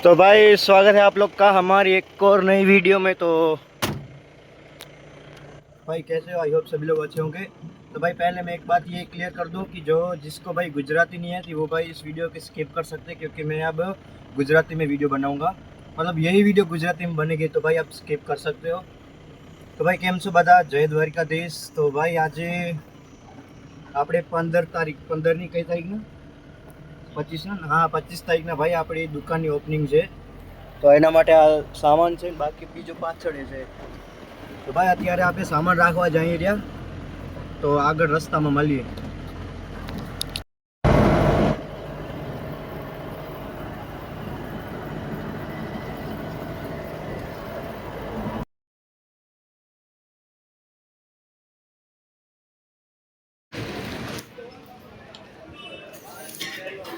तो भाई स्वागत है आप लोग का हमारी एक और नई वीडियो में। तो भाई कैसे हो? आई होप सभी लोग अच्छे होंगे। तो भाई पहले मैं एक बात ये क्लियर कर दूं कि जो जिसको भाई गुजराती नहीं आती वो भाई इस वीडियो को स्किप कर सकते हैं, क्योंकि मैं अब गुजराती में वीडियो बनाऊंगा। मतलब यही वीडियो गुजराती में बनेगी, तो भाई आप स्किप कर सकते हो। तो भाई કેમ છો બધા? જય દ્વારિકાધીશ। તો ભાઈ આજે આપણે 15ની કઈ તારીખના 25 ના, હા 25 તારીખના ભાઈ આપણી દુકાનની ઓપનિંગ છે। તો એના માટે આ સામાન છે, બાકી બીજું પાછળ છે। તો ભાઈ અત્યારે આપણે સામાન રાખવા જઈ રહ્યા, તો આગળ રસ્તામાં મળીએ।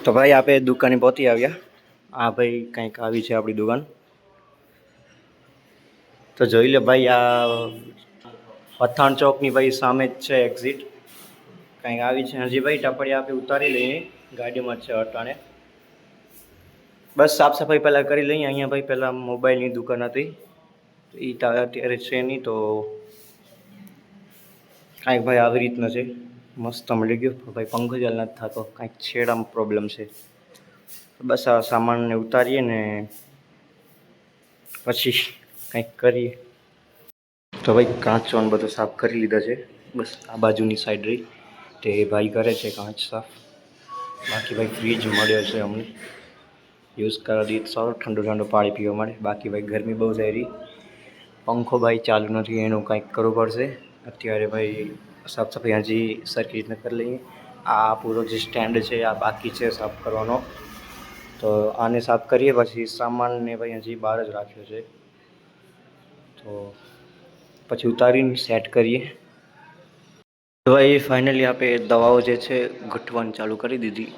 તો ભાઈ આપણે દુકાને પહોંચી આવ્યા। આ ભાઈ કંઈક આવી છે આપણી દુકાન। તો જોઈ લે ભાઈ, આ પઠાણ ચોકની ભાઈ સામે જ છે એક્ઝિટ, કંઈક આવી છે। હજી ભાઈ ટપડી આપણે ઉતારી લઈએ, ગાડીમાં જ છે અટાણે। બસ સાફ સફાઈ પહેલાં કરી લઈએ। અહીંયા ભાઈ પહેલાં મોબાઈલની દુકાન હતી, એ અત્યારે છે નહીં। તો કાંઈક ભાઈ આવી રીતના છે, મસ્ત મળી ગયું ભાઈ। પંખો ચાલ નથી થતો, કાંઈક છેડામાં પ્રોબ્લેમ છે। બસ આ સામાનને ઉતારીએ ને પછી કંઈક કરીએ। તો ભાઈ કાચો ને બધું સાફ કરી લીધા છે, બસ આ બાજુની સાઈડ રહી તે ભાઈ કરે છે કાચ સાફ। બાકી ભાઈ ફ્રીજ મળ્યો છે અમને, યુઝ કરવા દઈએ સારું ઠંડુ ઠંડુ પાણી પીવા મળે। બાકી ભાઈ ગરમી બહુ થઈ રહી, પંખો ભાઈ ચાલુ નથી, એનું કંઈક કરવું પડશે અત્યારે ભાઈ। સાફ સફાઈ હજી સરખી રીતના કરી લઈએ। આ પૂરો જે સ્ટેન્ડ છે આ બાકી છે સાફ કરવાનો, તો આને સાફ કરીએ પછી સામાનને ભાઈ હજી બહાર જ રાખ્યો છે, તો પછી ઉતારીને સેટ કરીએ। તો ભાઈ ફાઇનલી આપણે દવાઓ જે છે ગોઠવવાની ચાલુ કરી દીધી।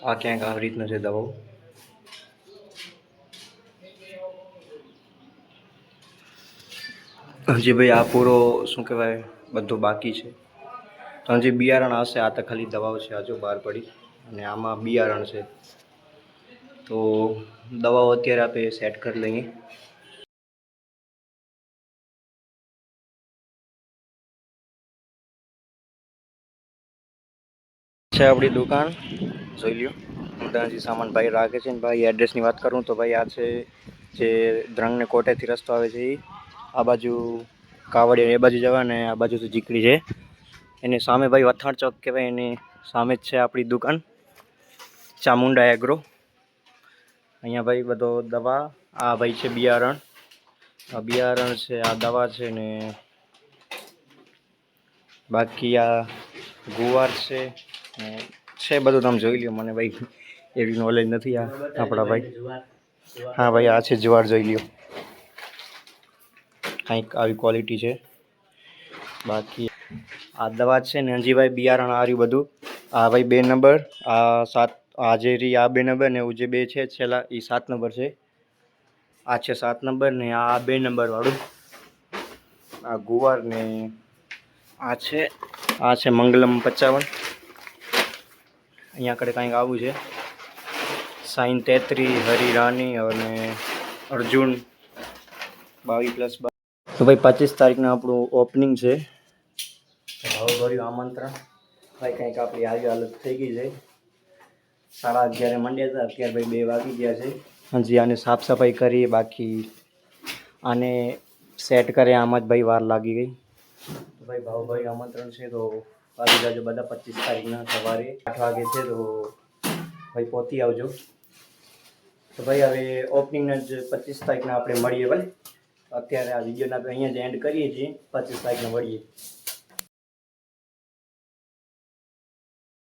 આ ક્યાંક આવી રીતના છે દવાઓ। હજી ભાઈ આ પૂરો શું કહેવાય બધું બાકી છે, તો હજી બિયારણ આવશે। આ તો ખાલી દવાઓ છે હજુ બહાર પડી, અને આમાં બિયારણ છે। તો દવાઓ અત્યારે આપણે સેટ કરી લઈએ। છે આપણી દુકાન, જોઈ લ્યો। અંદર હજી સામાન ભાઈ રાખે છે ને ભાઈ એડ્રેસની વાત કરું તો ભાઈ આ છે જે દ્રંગને કોટેથી રસ્તો આવે છે, આ બાજુ કાવડિયા એ બાજુ જવા, ને આ બાજુ તો જીકડી છે, એની સામે ભાઈ વથાણ ચોક કહેવાય, એની સામે જ છે આપણી દુકાન ચામુંડા એગ્રો। અહીંયા ભાઈ બધો દવા, આ ભાઈ છે બિયારણ, આ બિયારણ છે, આ દવા છે, ને બાકી આ ગુવાર છે બધું તમે જોઈ લ્યો। મને ભાઈ એવી નોલેજ નથી આ આપણા ભાઈ। હા ભાઈ આ છે જુવાર, જોઈ લ્યો કંઈક આવી ક્વોલિટી છે। બાકી આ દવા છે ને હજી ભાઈ બિયારણ આ રહ્યું બધું। આ ભાઈ 2 નંબર, આ 7, આ જે રહી આ 2 નંબર, ને એવું જે 2 છે છેલ્લા એ 7 નંબર છે। આ છે 7 નંબર, ને આ 2 નંબર વાળું આ ગુવાર, ને આ છે મંગલમ 55। અહીંયા આગળ કંઈક આવું છે સાઈન 33, હરિરાની અને અર્જુન 22+22। તો ભાઈ 25 તારીખના આપણું ઓપનિંગ છે, ભાવભર્યું આમંત્રણ। ભાઈ કંઈક આપણી આવી હાલત થઈ ગઈ છે। 11:30 મંડ્યા હતા, અત્યારે ભાઈ 2 વાગી ગયા છે। હજી આને સાફ સફાઈ કરીએ, બાકી આને સેટ કરે આમાં જ ભાઈ વાર લાગી ગઈ। તો ભાઈ ભાવભર્યું આમંત્રણ છે, તો આવી જાજો બધા 25 તારીખના સવારે 8 વાગે છે, તો ભાઈ પહોંચી આવજો। તો ભાઈ હવે ઓપનિંગના જ 25 તારીખના આપણે મળીએ ભાઈ। અત્યારે આ વિડીયોના આપણે અહીંયા જ એન્ડ કરીએ છીએ, 25 તારીખના મળીએ।